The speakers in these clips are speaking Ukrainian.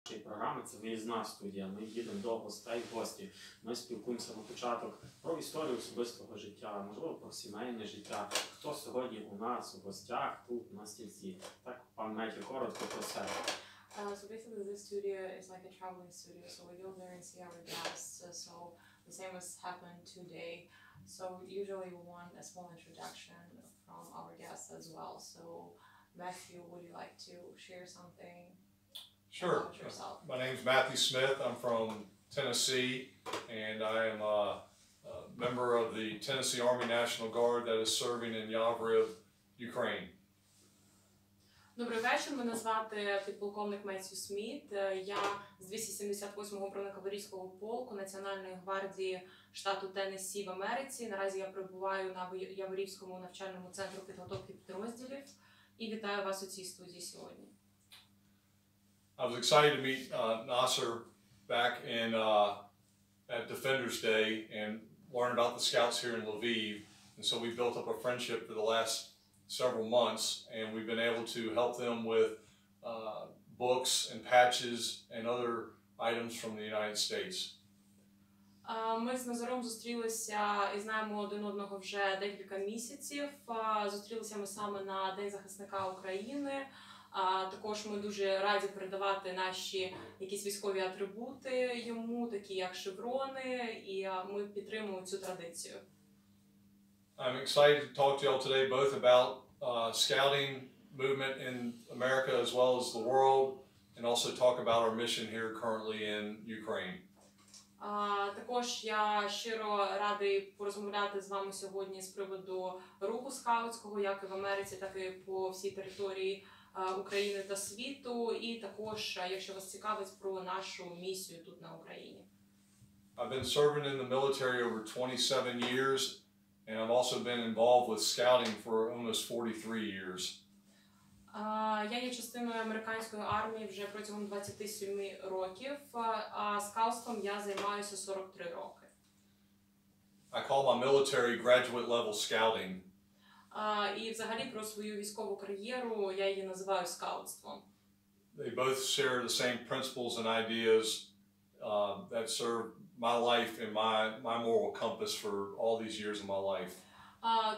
нашої програми це виїзна студія. Ми їдемо до гостей в гості. Ми спілкуємося на початок про історію особистого життя, можливо, про сімейне життя. Хто сьогодні у нас у гостях тут на стільці. Так, пан Метью, коротко про себе. So basically this studio is like a traveling studio, so we go there and see our guests, so the same has happened today. So usually we want a small introduction from our guests as well. So Metью, would you like to share something about yourself? My name is Metью Smith. I'm from Tennessee, and I am a member of the Tennessee Army National Guard that is serving in р.VIP-гість, Ukraine. Добрий вечір, мене звати підполковник Метью Сміт. Я з 278-го бронекавалерійського полку Національної гвардії штату Теннессі в Америці. Наразі я перебуваю на Яворівському навчальному центру підготовки підрозділів і вітаю вас у цій студії сьогодні. I was excited to meet Nasser back in at Defenders Day and learn about the Scouts here in Lviv, and so we built up a friendship for the last several months, and we've been able to help them with books and patches and other items from the United States. Ми з Назаром зустрілися і знаємо один одного вже декілька місяців. Зустрілися ми саме на День захисника України. Також ми дуже раді передавати наші якісь військові атрибути йому, такі як шеврони, і ми підтримуємо цю традицію. I'm excited to talk to y'all today both about scouting movement in America as well as the world, and also talk about our mission here currently in Ukraine. Також я щиро радий порозмовляти з вами сьогодні з приводу руху скаутського, як і в Америці, так і по всій території України та світу, і також, якщо вас цікавить, про нашу місію тут на Україні. I've been serving in the military over 27 years. And I've also been involved with scouting for almost 43 years. Я є частиною американської армії вже протягом 27 років, а скаутством я займаюся 43 роки. I call my military graduate level scouting. І взагалі про свою військову кар'єру я її називаю скаутством. They both share the same principles and ideas that serve my life and my moral compass for all these years of my life.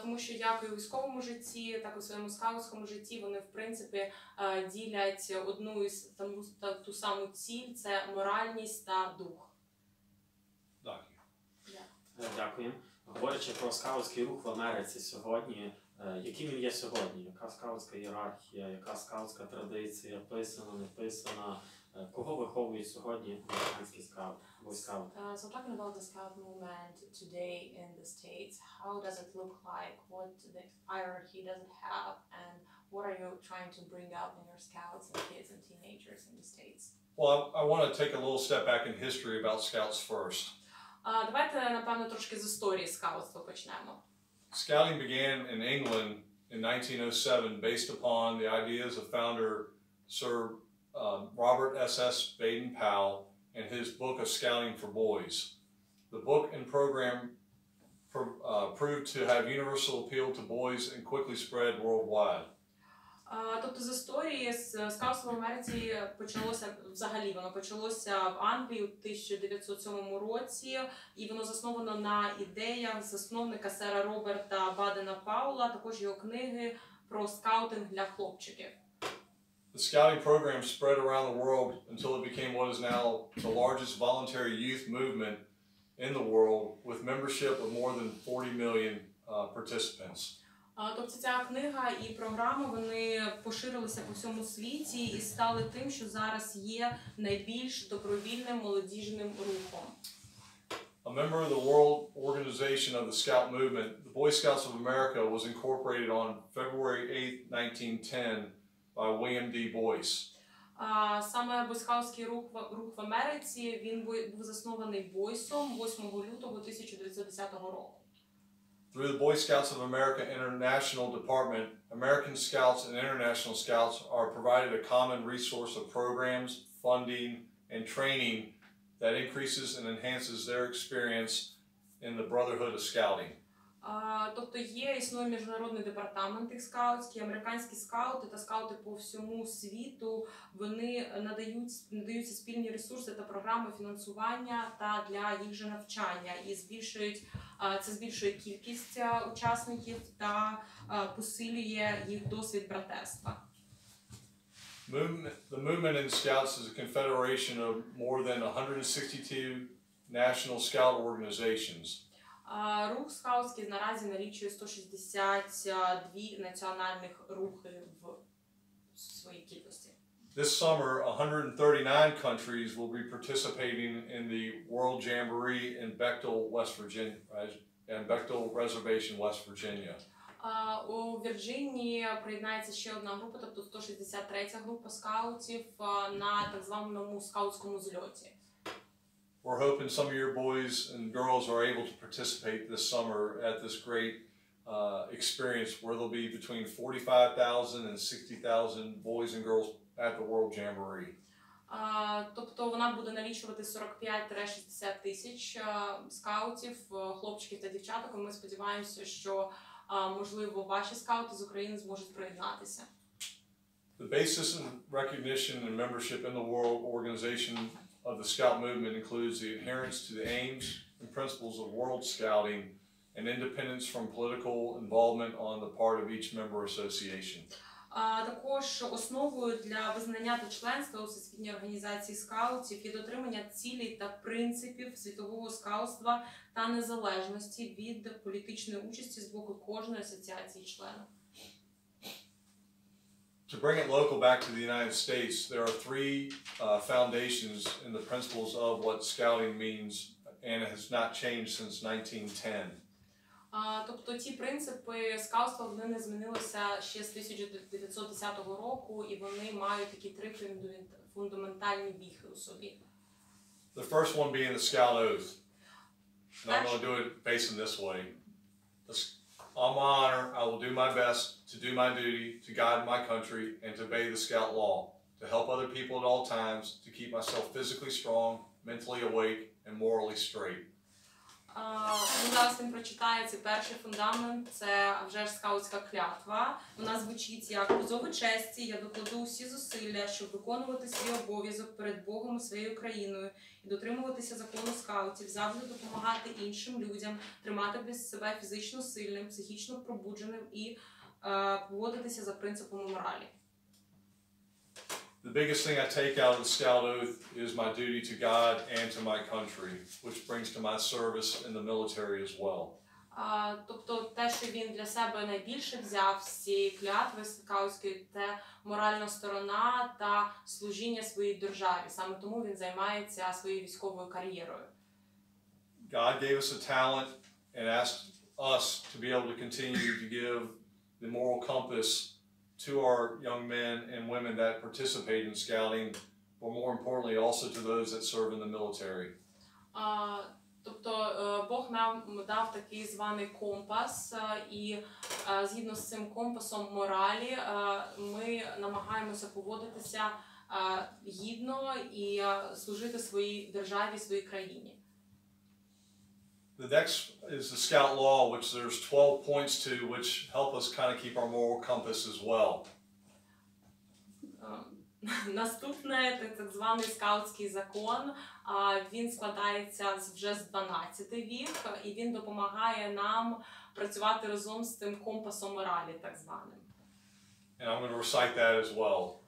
Тому що як і у військовому житті, так і у своєму скаутському житті вони, в принципі, ділять одну із ту саму ціль – це моральність та дух. Дякую. Говорячи про скаутський рух в Америці сьогодні, яким він є сьогодні? Яка скаутська ієрархія, яка скаутська традиція, писана, не писана? Кого виховують сьогодні американські скаути? So talking about the scout movement today in the States, how does it look like? What the hierarchy does it have? And what are you trying to bring out in your scouts and kids and teenagers in the States? Well, I want to take a little step back in history about scouts first. Давайте, напевно, трошки з історії скаутства почнемо. Scouting began in England in 1907 based upon the ideas of founder Sir Robert S.S. Baden-Powell and his book of Scouting for Boys. The book and program proved to have universal appeal to boys and quickly spread worldwide. Тобто з історії скаутство в Америці почалося взагалі, воно почалося в Англії у 1907 році, і воно засновано на ідеях засновника сера Роберта Бадена-Паула, також його книги про скаутинг для хлопчиків. The scouting program spread around the world until it became what is now the largest voluntary youth movement in the world with membership of more than 40 million participants. Тобто ця книга і програма, вони поширилися по всьому світі і стали тим, що зараз є найбільш добровільним молодіжним рухом. A member of the World Organization of the Scout Movement, the Boy Scouts of America was incorporated on February 8, 1910 by William D. Boyce. Саме бойскаутський рух в Америці, він був заснований Бойсом 8 лютого 1910 року. Through the Boy Scouts of America International Department, American Scouts and International Scouts are provided a common resource of programs, funding, and training that increases and enhances their experience in the brotherhood of scouting. Тобто існує міжнародний департамент тих скаутський, американські скаути та скаути по всьому світу, вони надаються спільні ресурси та програми фінансування та для їх же навчання і це збільшує кількість учасників та посилює їх досвід братерства. The movement in Scouts is a confederation of more than 162 national scout organizations. Рух скаутський наразі налічує 162 національних рухи в своїй кількості. This summer, 139 countries will be participating in the World Jamboree in Bechtel, West Virginia, and Bechtel Reservation, West Virginia. У Вірджинії приєднається ще одна група, тобто 163-я група скаутів на так званому скаутському зльоті. We're hoping some of your boys and girls are able to participate this summer at this great experience where there'll be between 45,000 and 60,000 boys and girls at the World Jamboree. Тобто вона буде налічувати 45-60 тисяч скаутів, хлопчиків та дівчаток. І ми сподіваємося, що можливо ваші скаути з України зможуть приєднатися. The basis and recognition and membership in the World Organization of the Scout movement includes the adherence to the aims and principles of World Scouting and independence from political involvement on the part of each member association. Також основою для визнання та членства у Всесвітній організації скаутів є дотримання цілей та принципів світового скаутства та незалежності від політичної участі з боку кожної асоціації членів. To bring it local back to the United States, there are three foundations in the principles of what scouting means, and it has not changed since 1910. Тобто ті принципи скаутства, вони не змінилися ще з 1910 року, і вони мають такі три фундаментальні віхи у собі. The first one being the Scout Oath. And I'm going to do it based in this way. On my honor, I will do my best to do my duty, to guide my country, and to obey the Scout law, to help other people at all times, to keep myself physically strong, mentally awake, and morally straight. Зараз він прочитає цей перший фундамент, це вже ж скаутська клятва. Вона звучить як: позови честі, я докладу усі зусилля, щоб виконувати свій обов'язок перед Богом і своєю країною, і дотримуватися закону скаутів, завжди допомагати іншим людям, тримати себе фізично сильним, психічно пробудженим і поводитися за принципами моралі. The biggest thing I take out of the Scout Oath is my duty to God and to my country, which brings to my service in the military as well. Тобто те, що він для себе найбільше взяв з цієї клятви скаутської, це моральна сторона та служіння своїй державі. Саме тому він займається своєю військовою кар'єрою. God gave us a talent and asked us to be able to continue to give the moral compass to our young men and women that participate in scouting, but more importantly also to those that serve in the military. Тобто Бог нам дав такий званий компас, і згідно з цим компасом моралі ми намагаємося поводитися гідно і служити своїй державі, своїй країні. The next is the Scout Law, which there's 12 points to, which help us kind of keep our moral compass as well. Наступне – так званий скаутський закон. Він складається вже з 12 віх, і він допомагає нам працювати разом з тим компасом моралі, так званим. And I'm going to recite that as well.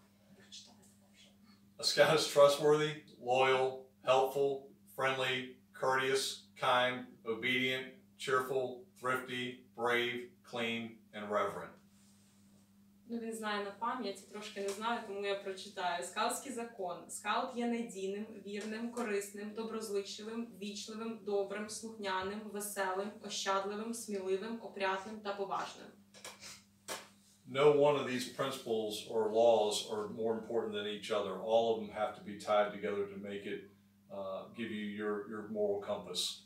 A scout is trustworthy, loyal, helpful, friendly, courteous, kind, obedient, cheerful, thrifty, brave, clean, and reverent. Він знає на пам'ять, трошки не знаю, тому я прочитаю. Скаутський закон. Скаут є надійним, вірним, корисним, доброзичливим, вічливим, добрим, слухняним, веселим, ощадливим, сміливим, опрятним та поважним. No one of these principles or laws are more important than each other. All of them have to be tied together to make it give you your moral compass.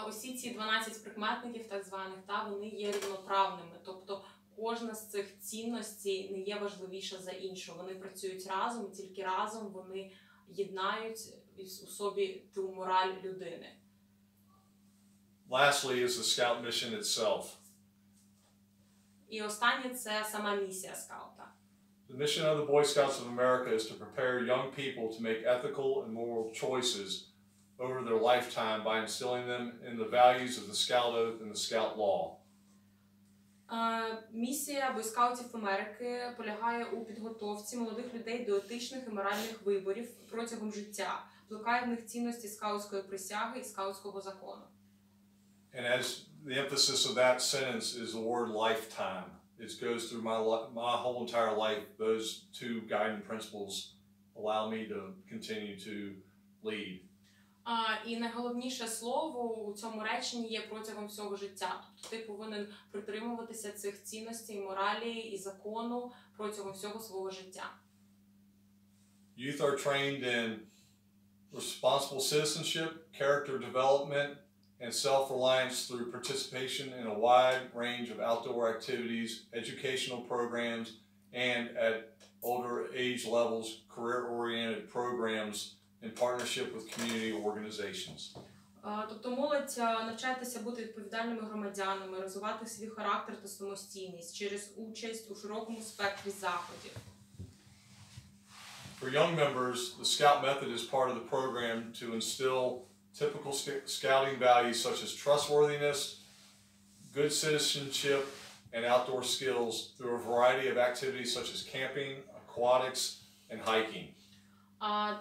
Усі ці 12 прикметників, так званих, вони є рівноправними. Тобто кожна з цих цінностей не є важливіша за іншу. Вони працюють разом, і тільки разом вони єднають у собі ту мораль людини. lastly is the Scout mission itself. І останнє – це сама місія скаута. The mission of the Boy Scouts of America is to prepare young people to make ethical and moral choices over their lifetime by instilling them in the values of the Scout Oath and the Scout Law. Місія бойскаутів Америки полягає у підготовці молодих людей до етичних і моральних виборів протягом життя, плекає в них цінності скаутської присяги і скаутського закону. And as the emphasis of that sentence is the word lifetime. It goes through my whole entire life. Those two guiding principles allow me to continue to lead. І найголовніше слово у цьому реченні є протягом всього життя. Тобто ти повинен притримуватися цих цінностей, моралі і закону протягом всього свого життя. Youth are trained in responsible citizenship, character development, and self-reliance through participation in a wide range of outdoor activities, educational programs, and at older age levels, career-oriented programs in partnership with community organizations. Тобто молодь навчається бути відповідальними громадянами, розвивати свій характер та самостійність через участь у широкому спектрі заходів. For young members, the Scout method is part of the program to instill typical scouting values such as trustworthiness, good citizenship, and outdoor skills through a variety of activities such as camping, aquatics, and hiking.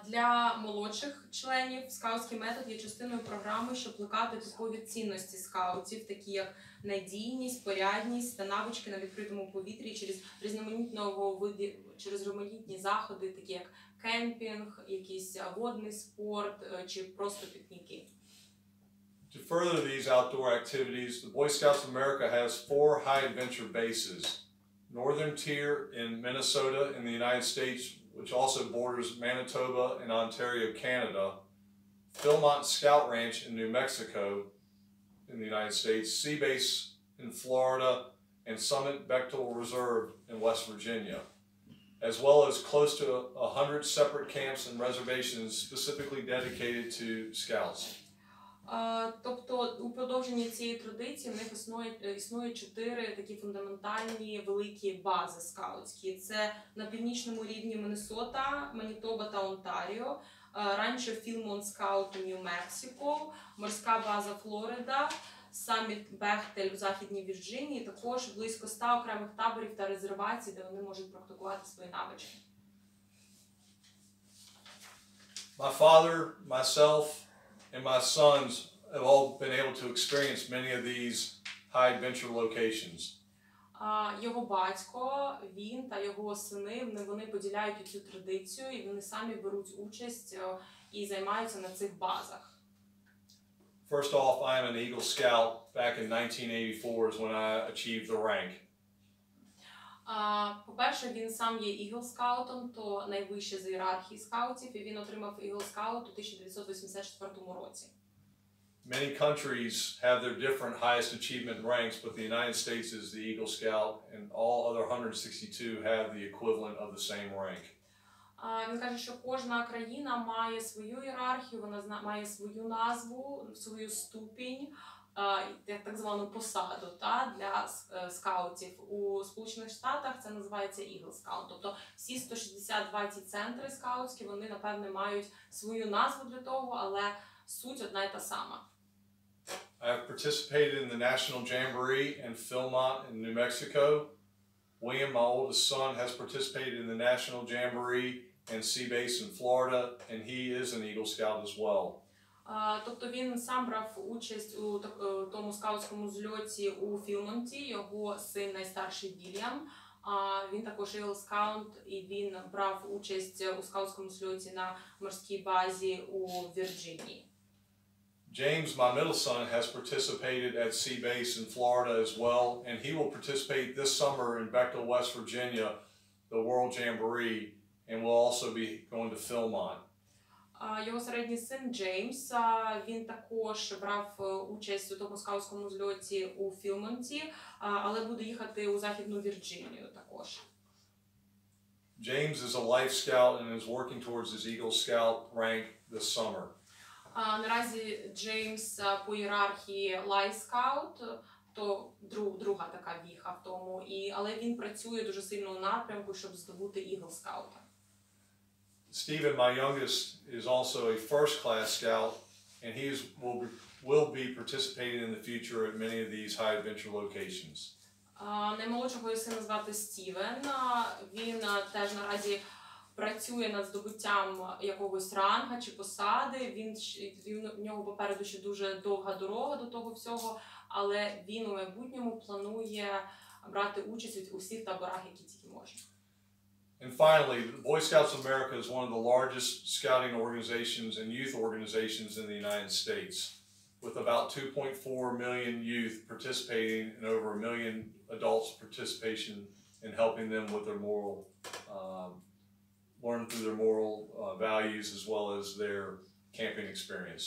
Для молодших членів скаутський метод є частиною програми, щоб плекати типові цінності скаутів, такі як надійність, порядність та навички на відкритому повітрі через різноманітні заходи, такі як кемпінг, якийсь водний спорт чи просто пікніки. To further these outdoor activities, the Boy Scouts of America has 4 high adventure bases. Northern Tier in Minnesota in the United States, which also borders Manitoba and Ontario, Canada, Philmont Scout Ranch in New Mexico in the United States, Sea Base in Florida, and Summit Bechtel Reserve in West Virginia, as well as close to 100 separate camps and reservations specifically dedicated to Scouts. Тобто у продовженні цієї традиції в них існує 4 такі фундаментальні великі бази скаутські. Це на північному рівні Міннесота, Манітоба та Онтаріо, ранчо Філмонт Скаут у Нью-Мексико, морська база Флорида, саміт Бехтель у Західній Вірджинії, також близько 100 окремих таборів та резервацій, де вони можуть практикувати свої навички. My father, myself, and my sons have all been able to experience many of these high adventure locations. Його батько, він та його сини, вони поділяють цю традицію і вони самі беруть участь і займаються на цих базах. First off, I am an Eagle Scout. Back in 1984 is when I achieved the rank. По-перше, він сам є Eagle-скаутом, то найвище з ієрархії скаутів, і він отримав Eagle-скаут у 1984 році. Many countries have their different highest achievement ranks, but the United States is the Eagle Scout, and all other 162 have the equivalent of the same rank. Він каже, що кожна країна має свою ієрархію, вона має свою назву, свою ступінь, так звану посаду для скаутів. У Сполучених Штатах це називається Eagle Scout. Тобто всі 162 ці центри скаутські, вони, напевне, мають свою назву для того, але суть одна й та сама. I have participated in the National Jamboree in Philmont in New Mexico. William, my oldest son, has participated in the National Jamboree and Sea Base in Florida, and he is an Eagle Scout as well. Тобто він сам брав участь у тому скаутському зльоті у Філмонті, його син найстарший Вільям. Він також Eagle Scout, і він брав участь у скаутському зльоті на морській базі у Вірджинії. James, my middle son, has participated at Sea Base in Florida as well, and he will participate this summer in Bechtel, West Virginia, the World Jamboree, and will also be going to Philmont. Його середній син Джеймс, він також брав участь у тому скаутському зльоті у Філмонті, але буде їхати у Західну Вірджинію також. James is a Life Scout and is working towards his Eagle Scout rank this summer. Наразі Джеймс по ієрархії лайскаут, то друга така віха в тому, але він працює дуже сильно у напрямку, щоб здобути ігл-скаута. Stephen, my youngest, is also a first-class scout, and he will be participating in the future at many of these high-adventure locations. Наймолодшого його сина звати Стівен. Він теж наразі працює над здобуттям якогось ранга чи посади. В нього попереду ще дуже довга дорога до того всього, але він у майбутньому планує брати участь у всіх таборах, які тільки може. And finally, the Boy Scouts of America is one of the largest scouting organizations and youth organizations in the United States, with about 2.4 million youth participating and over 1 million adults participation in helping them with their moral, learn through their moral values as well as their camping experience.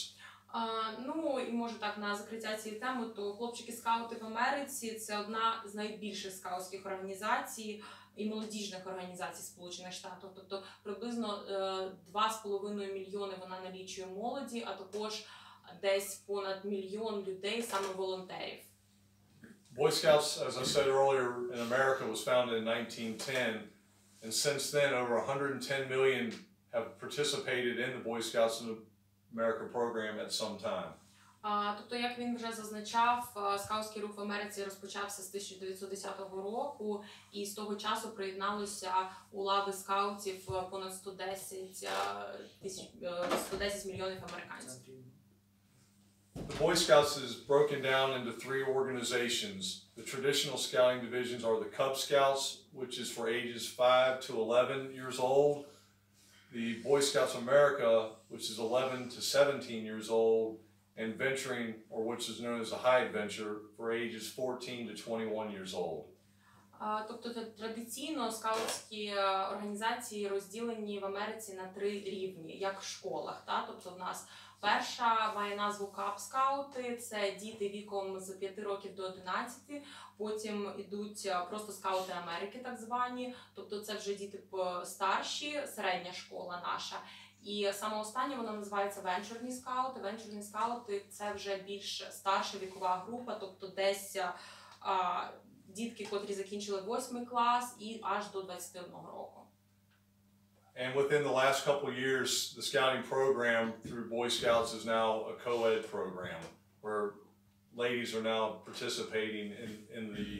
Ну, і може так, на закриття цієї теми, то хлопчики-скаути в Америці – це одна з найбільших скаутських організацій і молодіжних організацій Сполучених Штатів. Тобто приблизно 2,5 мільйони вона налічує молоді, а також десь понад 1 мільйон людей, саме волонтерів. Boy Scouts, as I said earlier, in America was founded in 1910, and since then over 110 million have participated in the Boy Scouts of America program at some time. Тобто, як він вже зазначав, скаутський рух в Америці розпочався з 1910 року, і з того часу приєдналося у лави скаутів понад 110 мільйонів американців. The Boy Scouts is broken down into 3 organizations. The traditional scouting divisions are the Cub Scouts, which is for ages 5 to 11 years old. The Boy Scouts of America, which is 11 to 17 years old, and venturing, or which is known as a high adventure, for ages 14 to 21 years old. Тобто традиційно скаутські організації розділені в Америці на 3 рівні, як в школах. Тобто в нас перша має назву Кап-скаути, це діти віком з 5 років до 11, потім йдуть просто скаути Америки, так звані, тобто це вже діти старші, середня школа наша. І саме останнє вона називається венчурні скаути. Венчурні скаути – це вже більш старша вікова група, тобто десь дітки, котрі закінчили 8 клас і аж до 21 року. And within the last couple of years, the scouting program through Boy Scouts is now a co-ed program, where ladies are now participating in the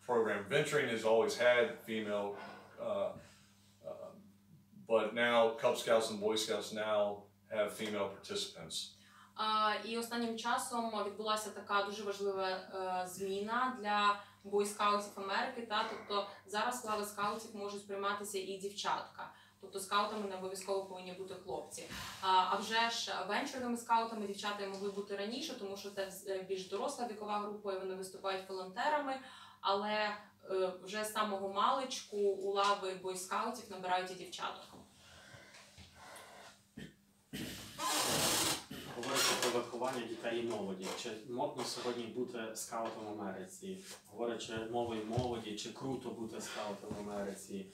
program. Venturing has always had female, but now Cub Scouts and Boy Scouts now have female participants. І останнім часом відбулася така дуже важлива зміна для бойскаутів Америки. Тобто зараз в лави скаутів можуть прийматися і дівчатка. Тобто скаутами не обов'язково повинні бути хлопці. А вже ж венчурними скаутами дівчата могли бути раніше, тому що це більш доросла вікова група, і вони виступають волонтерами. Але вже з самого маличку у лави бойскаутів набирають і дівчаток. Говорячи про виховання дітей і молоді, чи модно сьогодні бути скаутом в Америці? Говорячи мовою молоді, чи круто бути скаутом в Америці?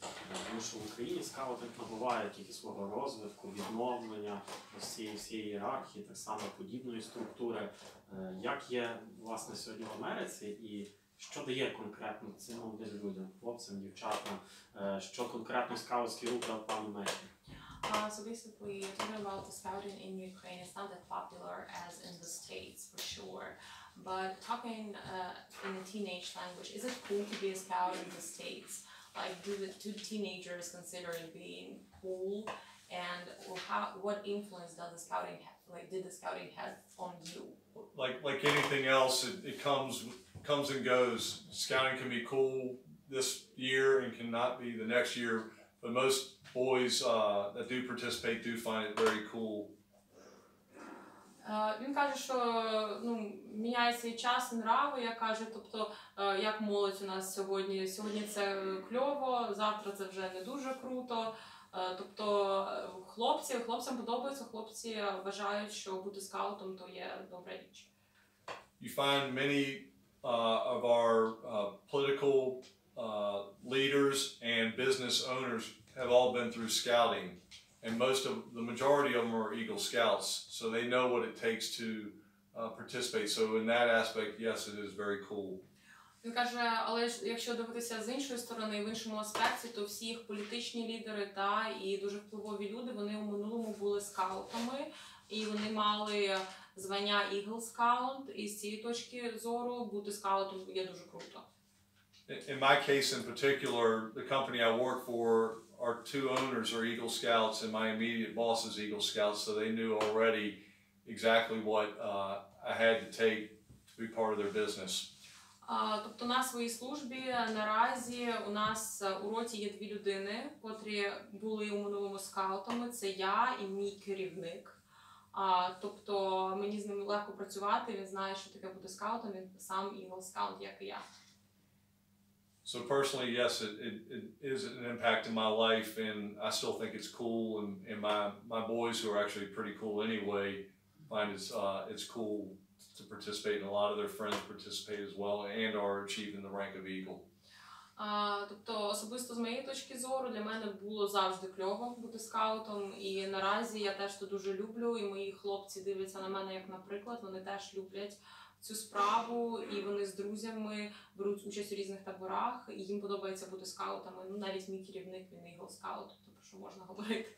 Тому що в Україні скаутинг набуває тільки свого розвитку, відновлення, всієї ієрархії, так само подібної структури. Як є, власне, сьогодні в Америці і що дає конкретно цим молодим людям, хлопцям, дівчатам, що конкретно скаутський рух дав пану Метью? So basically, talking about the scouting in Ukraine, it's not that popular as in the States, for sure. But talking in a teenage language, is it cool to be a scout in the States? Like, do teenagers consider it being cool? And what influence does the scouting did the scouting have on you? Like anything else, it comes and goes. Scouting can be cool this year and cannot be the next year, but most boys that do participate do find it very cool. Він каже, що міняється і час, і нрави, як каже, тобто як молодь у нас сьогодні. Сьогодні це кльово, завтра це вже не дуже круто. Тобто хлопцям подобається, хлопці вважають, що бути скаутом то є добра річ. You find many of our political leaders and business owners have all been through scouting, and the majority of them are Eagle Scouts, so they know what it takes to participate. So in that aspect, yes, it is very cool. Він каже, але якщо дивитися з іншої сторони, в іншому аспекті, то всі їх політичні лідери і дуже впливові люди, вони у минулому були скаутами, і вони мали звання Eagle Scout, і з цієї точки зору бути скаутом є дуже круто. In my case in particular, the company I work for, our two owners are Eagle Scouts and my immediate boss is Eagle Scouts, so they knew already exactly what I had to take to be part of their business. Тобто на своїй службі наразі у нас у роті є дві людини, котрі були у минулому скаутами. Це я і мій керівник. Тобто мені з ним легко працювати, він знає, що таке бути скаутом, він сам Eagle Scout, як і я. So personally, yes, it is an impact in my life, and I still think it's cool. And my boys, who are actually pretty cool anyway, find it's cool to participate, and a lot of their friends participate as well, and are achieving the rank of Eagle. Тобто особисто з моєї точки зору для мене було завжди кльово бути скаутом, і наразі я теж це дуже люблю, і мої хлопці дивляться на мене як наприклад, вони теж люблять цю справу, і вони з друзями беруть участь у різних таборах, і їм подобається бути скаутами. Ну, навіть мій керівник, він Eagle Scout, тобто про що можна говорити.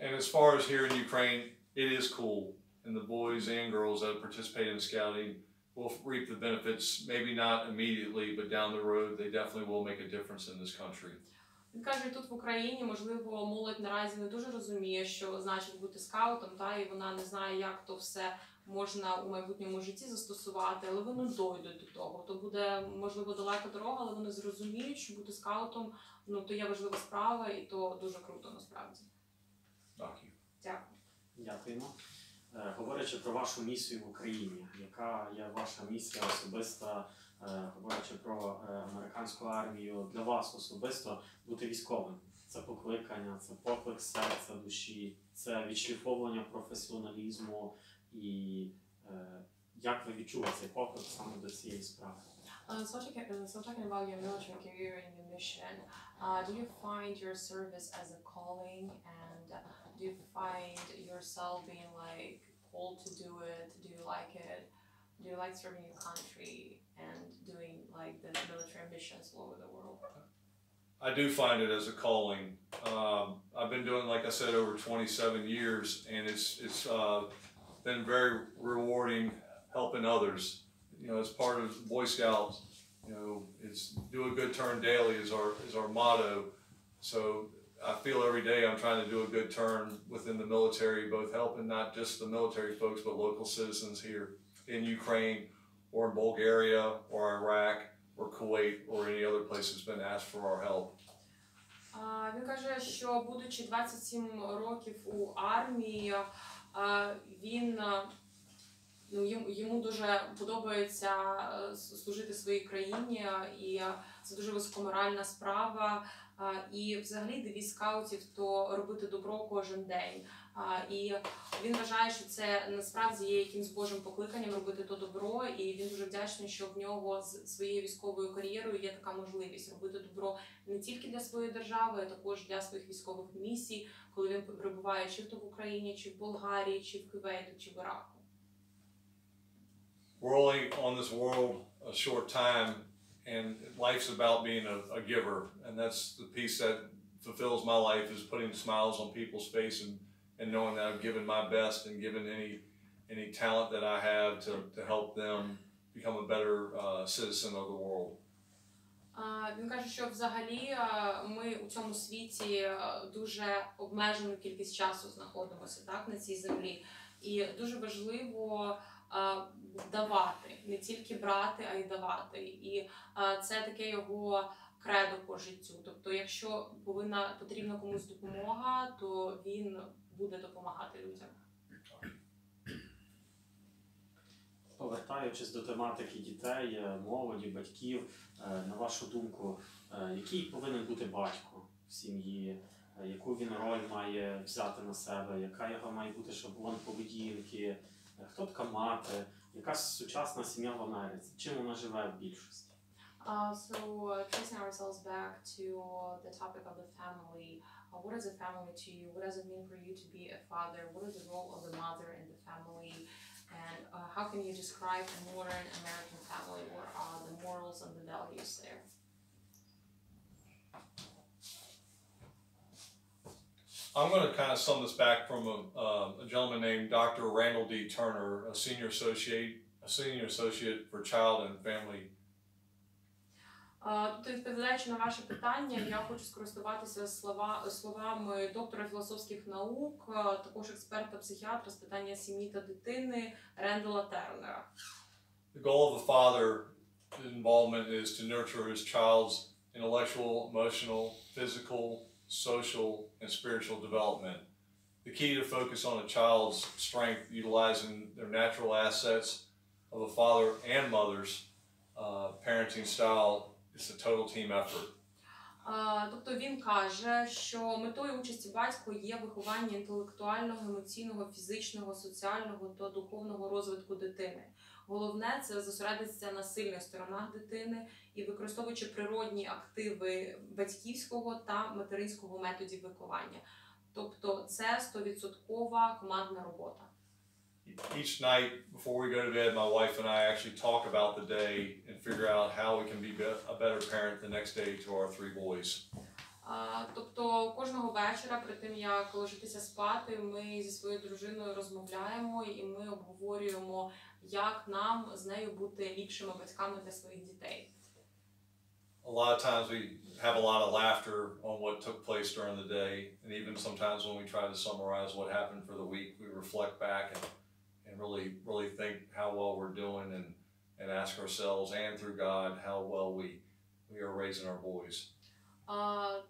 And as far as here in Ukraine, it is cool, and the boys and girls that participate in scouting will reap the benefits, maybe not immediately, but down the road, they definitely will make a difference in this country. Він каже, тут в Україні, можливо, молодь наразі не дуже розуміє, що значить бути скаутом, і вона не знає, як то все можна у майбутньому житті застосувати, але вони дойдуть до того. То буде, можливо, далека дорога, але вони зрозуміють, що бути скаутом, то є важлива справа, і то дуже круто, насправді. Дякую. Дякую. Дякуємо. Говорячи про вашу місію в Україні, яка є ваша місія особиста, говорячи про американську армію, для вас особисто бути військовим? Це покликання, це поклик серця, душі, це відшліфовування професіоналізму і як ви відчули цей поклик саме до цієї справи? So talking about your military career and your mission, do you find your service as a calling, and do you find yourself being like called to do it? Do you like it? Do you like serving your country and doing like the military missions all over the world? I do find it as a calling. I've been doing, like I said, over 27 years, and it's been very rewarding helping others. You know, as part of Boy Scouts, you know, it's do a good turn daily is our motto. So I feel every day I'm trying to do a good turn within the military, both helping not just the military folks, but local citizens here in Ukraine or in Bulgaria or Iraq or Kuwait or any other place that's been asked for our help. Він каже, що будучи 27 років у армії, він йому дуже подобається служити своїй країні, і це дуже високоморальна справа. І взагалі девіз скаутів – то робити добро кожен день. І він вважає, що це насправді є якимсь Божим покликанням робити то добро, і він дуже вдячний, що в нього з своєю військовою кар'єрою є така можливість робити добро не тільки для своєї держави, а також для своїх військових місій, коли він перебуває чи то в Україні, чи в Болгарії, чи в Кувейту, чи в Іраку. We're only on this world a short time, and life's about being a giver, and that's the piece that fulfills my life, is putting smiles on people's face and knowing that I've given my best and given any talent that I have to help them become a better citizen of the world. Він каже, що взагалі ми у цьому світі дуже обмежену кількість часу знаходимося на цій землі. І дуже важливо давати, не тільки брати, а й давати. І це таке його кредо по життю. Тобто, якщо потрібна комусь допомога, то він буде допомагати людям. Повертаючись до тематики дітей, молоді, батьків, на вашу думку, який повинен бути батько в сім'ї, яку він роль має взяти на себе, яка його має бути шаблон поведінки, хто така мати, яка сучасна сім'я в Америці, чим вона живе в більшості? So tracing ourselves back to the topic of the family, what is a family to you? What does it mean for you to be a father? What is the role of the mother in the family? And how can you describe a modern American family? What are the morals and the values there? I'm going to kind of sum this back from a gentleman named Dr. Randall D. Turner, a senior associate for child and family. Тобто, відповідаючи на ваше питання, я хочу скористуватися словами доктора філософських наук, також експерта-психіатра з питання сім'ї та дитини Рендала Тернера. The goal of the father involvement is to nurture his child's intellectual, emotional, physical, social, and spiritual development. The key to focus on a child's strength, utilizing their natural assets of a father and mother's parenting style. It's a total team effort. Тобто він каже, що метою участі батька є виховання інтелектуального, емоційного, фізичного, соціального та духовного розвитку дитини. Головне – це зосередитися на сильних сторонах дитини і використовуючи природні активи батьківського та материнського методів виховання. Тобто це 100% командна робота. Each night before we go to bed, my wife and I actually talk about the day and figure out how we can be a better parent the next day to our 3 boys. Тобто кожного вечора, перед тим як ложитися спати, ми зі своєю дружиною розмовляємо і ми обговорюємо, як нам з нею бути ліпшими батьками для своїх дітей. A lot of times we have a lot of laughter on what took place during the day, and even sometimes when we try to summarize what happened for the week, we reflect back and really think how well we're doing and ask ourselves and through God how well we are raising our boys.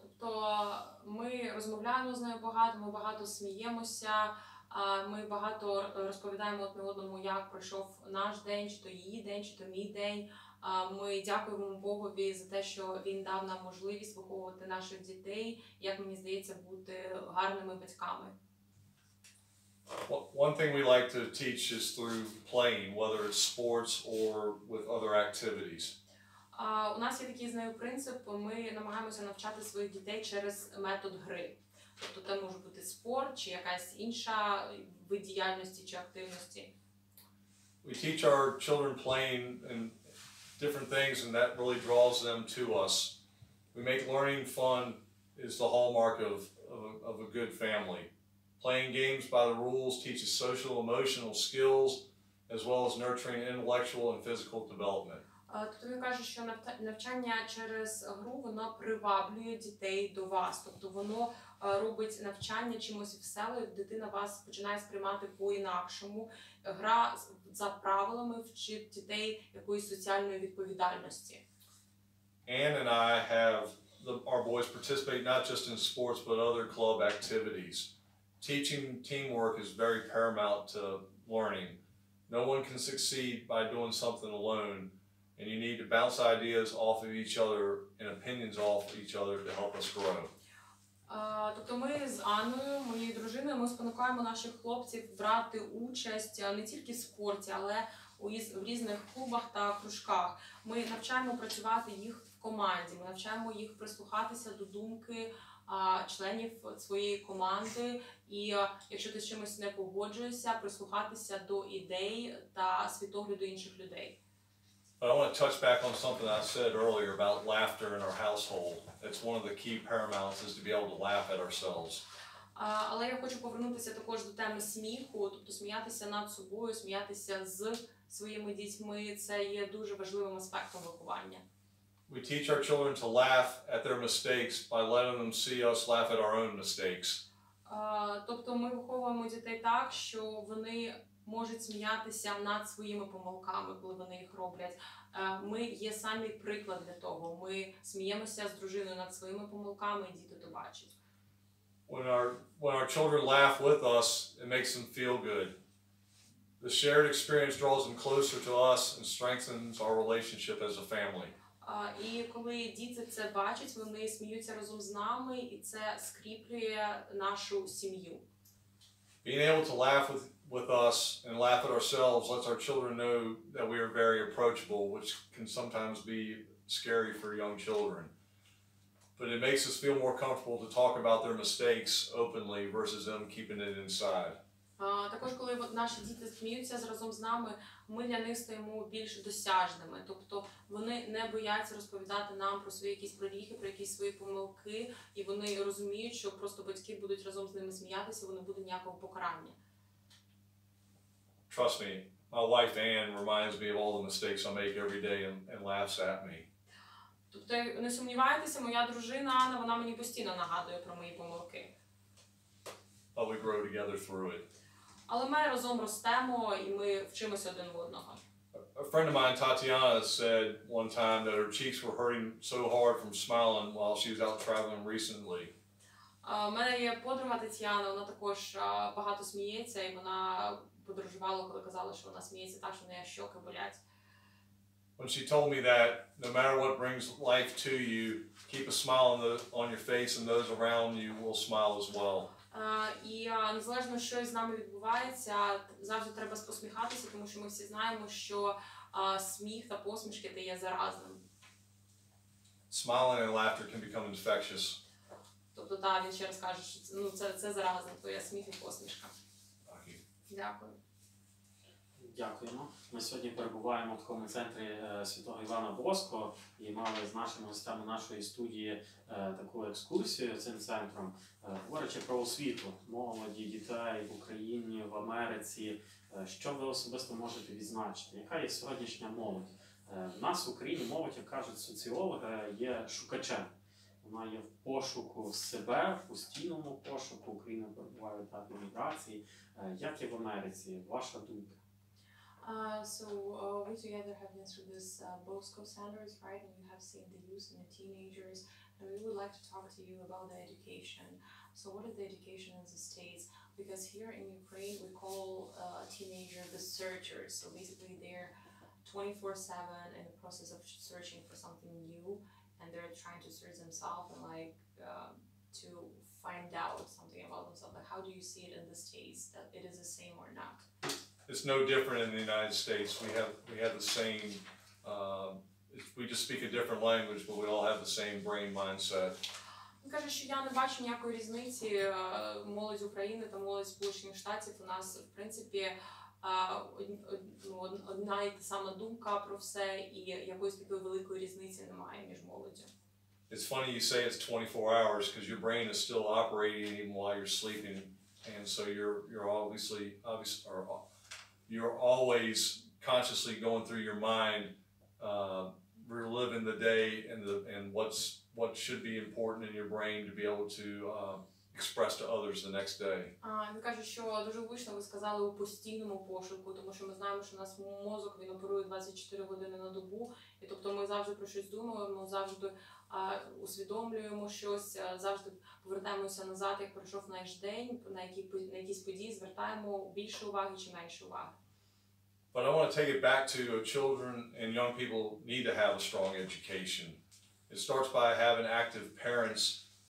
Тобто ми розмовляємо з нею багато, ми багато сміємося, ми багато розповідаємо одне одному, як пройшов наш день, чи то її день, чи то мій день. Ми дякуємо Богові за те, що він дав нам можливість виховувати наших дітей, як мені здається, бути гарними батьками. One thing we like to teach is through playing, whether it's sports or with other activities. У нас є такий з нею принцип, ми намагаємося навчати своїх дітей через метод гри. Тобто це може бути спорт, чи якась інша вид діяльності, чи активності. We teach our children playing and different things, and that really draws them to us. We make learning fun is the hallmark of a good family. Playing games by the rules teaches social, emotional skills, as well as nurturing intellectual and physical development. Тобто він каже, що навчання через гру, воно приваблює дітей до вас. Тобто воно робить навчання чимось веселим, дитина вас починає сприймати по-інакшому. Гра за правилами вчить дітей якоїсь соціальної відповідальності. Ann and I have our boys participate not just in sports but other club activities. Teaching teamwork is very paramount to learning. No one can succeed by doing something alone, and you need to bounce ideas off of each other and opinions off each other to help us grow. Тобто ми з Анною, моєю дружиною, ми спонукаємо наших хлопців брати участь не тільки в спорті, але в різних клубах та кружках. Ми навчаємо працювати їх в команді, ми навчаємо їх прислухатися до думки членів своєї команди, і якщо ти з чимось не погоджуєшся, прислухатися до ідей та світогляду інших людей. But I want to touch back on something I said earlier about laughter in our household. It's one of the key paramounts is to be able to laugh at ourselves. Але я хочу повернутися також до теми сміху, тобто сміятися над собою, сміятися з своїми дітьми. Це є дуже важливим аспектом виховання. We teach our children to laugh at their mistakes by letting them see us laugh at our own mistakes. Тобто ми виховуємо дітей так, що вони можуть сміятися над своїми помилками, коли вони їх роблять. Ми є самі приклад для того. Ми сміємося з дружиною над своїми помилками, і діти то бачать. When our children laugh with us, it makes them feel good. The shared experience draws them closer to us and strengthens our relationship as a family. І коли діти це бачать, вони сміються разом з нами, і це скріплює нашу сім'ю. Being able to laugh with us and laugh at ourselves lets our children know that we are very approachable, which can sometimes be scary for young children. but it makes us feel more comfortable to talk about their mistakes openly versus them keeping it inside. Також, коли наші діти сміються разом з нами, ми для них стаємо більш досяжними. Тобто вони не бояться розповідати нам про свої якісь проріхи, про якісь свої помилки, і вони розуміють, що просто батьки будуть разом з ними сміятися, вони будуть ніякого покарання. Trust me, my wife Ann reminds me of all the mistakes I make every day and laughs at me. Тобто, не сумнівайтеся, моя дружина Анна, вона мені постійно нагадує про мої помилки. But we grow together through it. Але ми разом ростемо і ми вчимося один в одного. A friend of mine, Tatiana, said one time that her cheeks were hurting so hard from smiling while she was out traveling recently. У мене є подруга Тетяна, вона також багато сміється, і вона подорожувала, коли казала, що вона сміється так, що в неї щоки болять. When she told me that no matter what brings life to you, keep a smile on your face and those around you will smile as well. І незалежно, що з нами відбувається, завжди треба посміхатися, тому що ми всі знаємо, що сміх та посмішки – це є заразним. Smiling and laughter can become infectious. Тобто, так, він ще раз каже, що це заразне, твоя сміх і посмішка. Дякую. Дякуємо. Ми сьогодні перебуваємо в такому центрі Святого Івана Боско і мали з нашими гостями нашої студії таку екскурсію цим центром. Говорячи про освіту молоді, дітей в Україні, в Америці, що ви особисто можете відзначити? Яка є сьогоднішня молодь? В нас в Україні молодь, як кажуть соціологи, є шукачем. Вона є в пошуку себе, в постійному пошуку. Україна перебуває в етапі міграції. Як є в Америці? Ваша думка? We together have been through this Bosco standards, right? And you have seen the youth and the teenagers, and we would like to talk to you about the education. So what is the education in the States? Because here in Ukraine, we call teenagers the searchers. So basically they're 24/7 in the process of searching for something new, and they're trying to search themselves and to find out something about themselves. Like, how do you see it in the States? That it is the same or not? It's no different in the United States. We have the same. We just speak a different language, but we all have the same brain mindset. Він каже, що я не бачу ніякої різниці молодь України та молодь Сполучених Штатів. У нас, в принципі, одна і та сама думка про все, і якоїсь такої великої різниці немає між молоддю. It's funny you say it's 24 hours because your brain is still operating even while you're sleeping, and so you're always consciously going through your mind, reliving the day and what should be important in your brain to be able to express to others the next day. Він каже, що дуже влучно ви сказали у постійному пошуку, тому що ми знаємо, що у нас мозок, він оперує 24 години на добу, і тобто ми завжди про щось думаємо, завжди усвідомлюємо щось, завжди повертаємося назад, як пройшов наш день, на якісь події звертаємо більше уваги чи менше уваги. But I want to take it back to children and young people need to have a strong education. It starts by having active parents